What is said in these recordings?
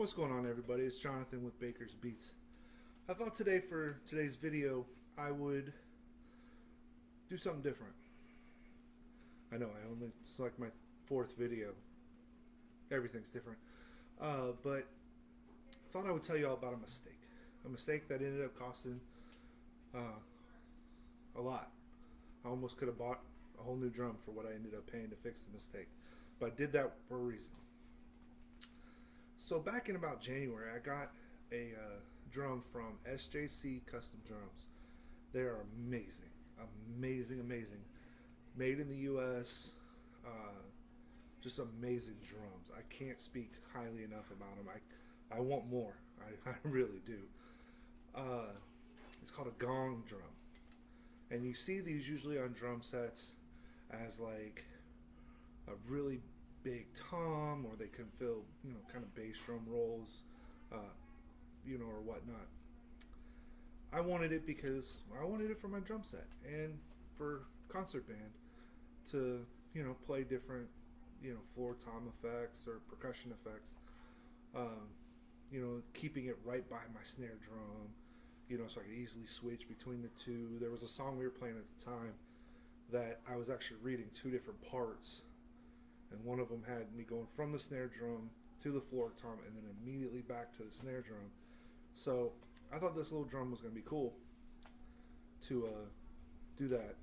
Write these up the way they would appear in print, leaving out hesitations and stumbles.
What's going on, everybody? It's Jonathan with Baker's Beats. I thought today for today's video I would do something different. I know it's like my fourth video. Everything's different. But I thought I would tell you all about a mistake. A mistake that ended up costing a lot. I almost could have bought a whole new drum for what I ended up paying to fix the mistake. But I did that for a reason. So back in about January, I got a drum from SJC Custom Drums. They are amazing, amazing, amazing. Made in the U.S., just amazing drums. I can't speak highly enough about them. I want more. I really do. It's called a gong drum. And you see these usually on drum sets as like a really big tom, or they can fill, kind of bass drum rolls, or whatnot. I wanted it because I wanted it for my drum set and for concert band to, play different, floor tom effects or percussion effects. Keeping it right by my snare drum, so I could easily switch between the two. There was a song we were playing at the time that I was actually reading two different parts. And one of them had me going from the snare drum to the floor tom and then immediately back to the snare drum. So I thought this little drum was going to be cool to do that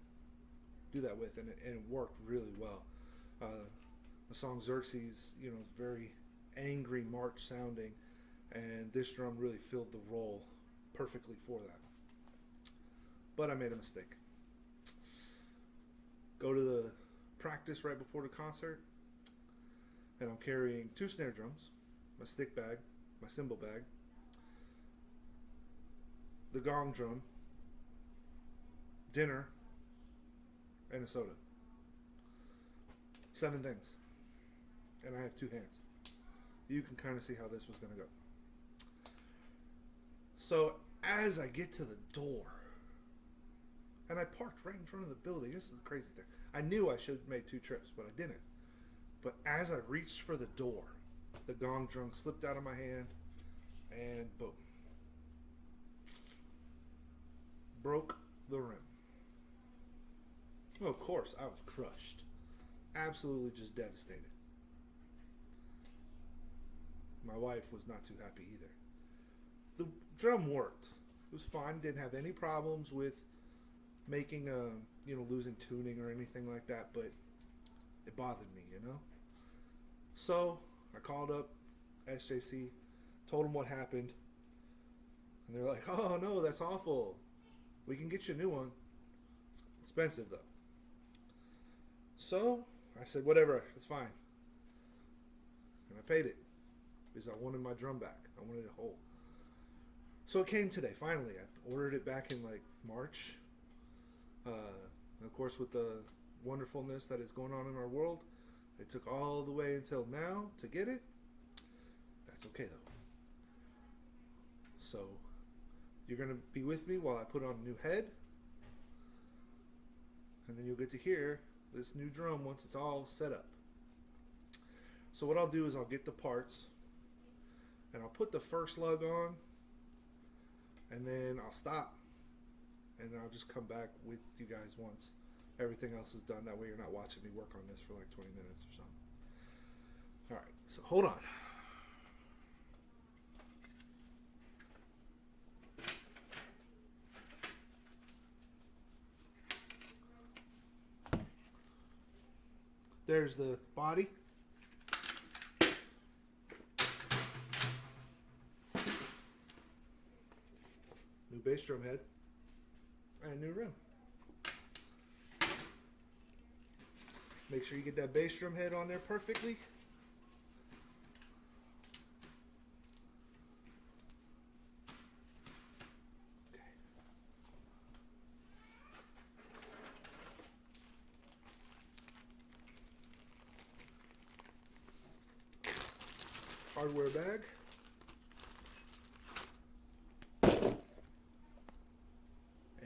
with, and it worked really well. The song Xerxes, is very angry march sounding, and this drum really filled the role perfectly for that. But I made a mistake. Go to the practice right before the concert, and I'm carrying two snare drums, my stick bag, my cymbal bag, the gong drum, dinner, and a soda. 7 things. And I have 2 hands. You can kind of see how this was going to go. So as I get to the door, and I parked right in front of the building. This is the crazy thing. I knew I should have made 2 trips, but I didn't. But as I reached for the door, the gong drum slipped out of my hand, and boom. Broke the rim. Well, of course, I was crushed. Absolutely just devastated. My wife was not too happy either. The drum worked. It was fine. Didn't have any problems with making losing tuning or anything like that, but it bothered me, So I called up SJC, told them what happened, and they're like, "Oh no, that's awful. We can get you a new one. It's expensive though." So I said, "Whatever, it's fine," and I paid it because I wanted my drum back. I wanted it whole. So it came today. Finally, I ordered it back in like March. Of course, with the wonderfulness that is going on in our world, it took all the way until now to get it. That's okay though. So you're going to be with me while I put on a new head, and then you'll get to hear this new drum once it's all set up. So what I'll do is I'll get the parts, and I'll put the first lug on, and then I'll stop, and then I'll just come back with you guys once everything else is done. That way you're not watching me work on this for like 20 minutes or something. All right, so hold on. There's the body. New bass drum head. And new rim. Make sure you get that bass drum head on there perfectly. Okay. Hardware bag.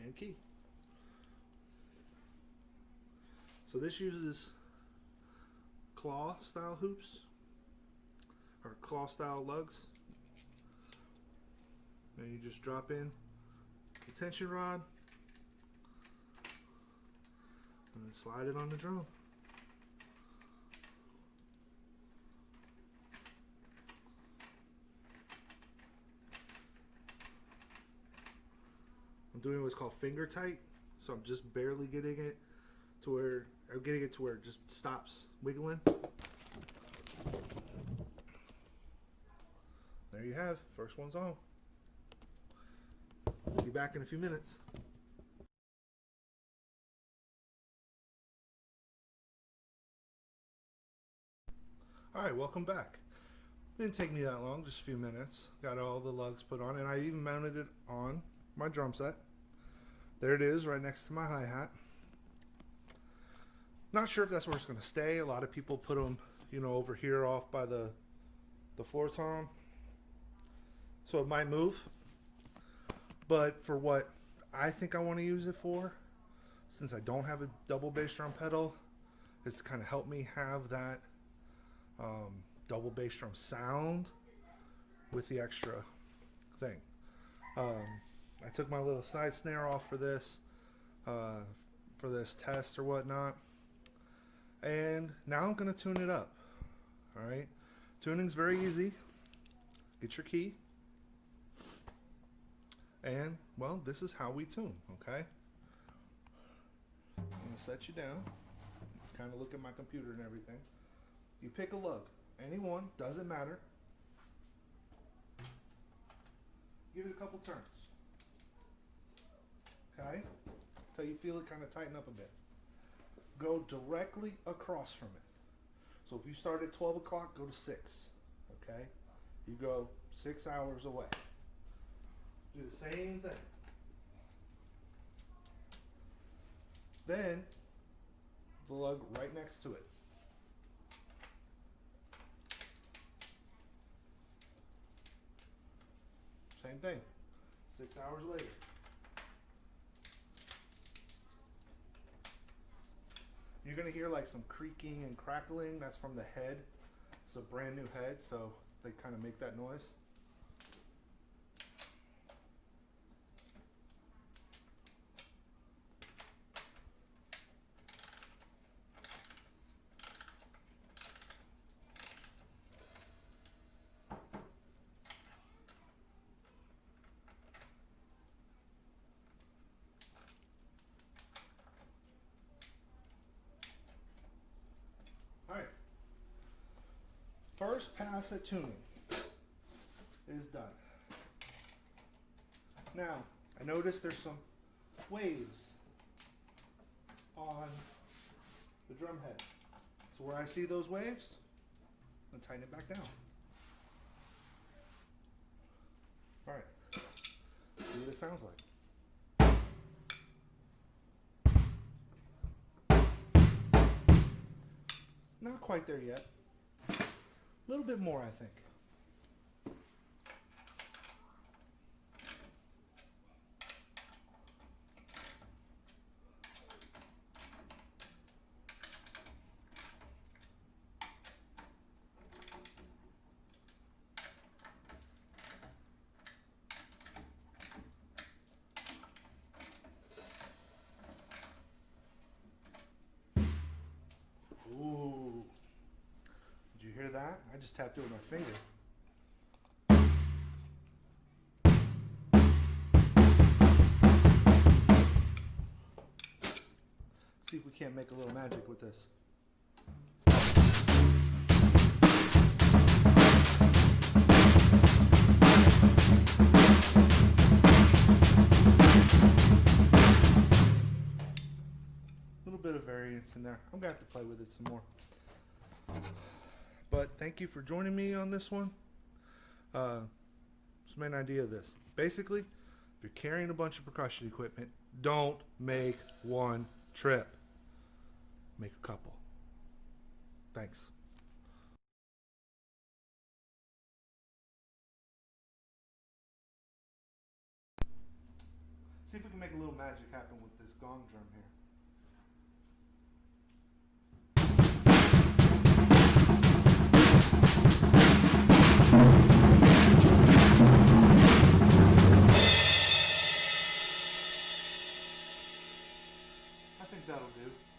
And key. So this uses claw style hoops, or claw style lugs, And you just drop in the tension rod and then slide it on the drum. I'm doing what's called finger tight, so I'm just barely getting it to where it just stops wiggling. There you have, first one's on. Be back in a few minutes. Alright, welcome back. Didn't take me that long, just a few minutes. Got all the lugs put on, and I even mounted it on my drum set. There it is, right next to my hi-hat. Not sure if that's where it's going to stay. A lot of people put them, over here off by the floor tom. So it might move. But for what I think I want to use it for, since I don't have a double bass drum pedal, is to kind of help me have that double bass drum sound with the extra thing. I took my little side snare off for this test or whatnot, and now I'm going to tune it up. All right, tuning's very easy. Get your key, and well, this is how we tune. Okay, I'm going to set you down, kind of look at my computer and everything. You pick a lug, any one, doesn't matter. Give it a couple turns. Okay? Until you feel it kind of tighten up a bit. Go directly across from it. So if you start at 12 o'clock, go to 6. Okay? You go 6 hours away. Do the same thing. Then, the lug right next to it. Same thing. 6 hours later. You're going to hear like some creaking and crackling. That's from the head. It's a brand new head, so they kind of make that noise. Alright, first pass at tuning is done. Now, I noticed there's some waves on the drum head. So where I see those waves, I'm going to tighten it back down. Alright, see what it sounds like. Not quite there yet. A little bit more, I think. Ooh. Did you hear that? I just tapped it with my finger. See if we can't make a little magic with this. A little bit of variance in there. I'm going to have to play with it some more. But thank you for joining me on this one. Just the main idea of this. Basically, if you're carrying a bunch of percussion equipment, don't make one trip. Make a couple. Thanks. See if we can make a little magic happen with this gong drum here. I think that'll do.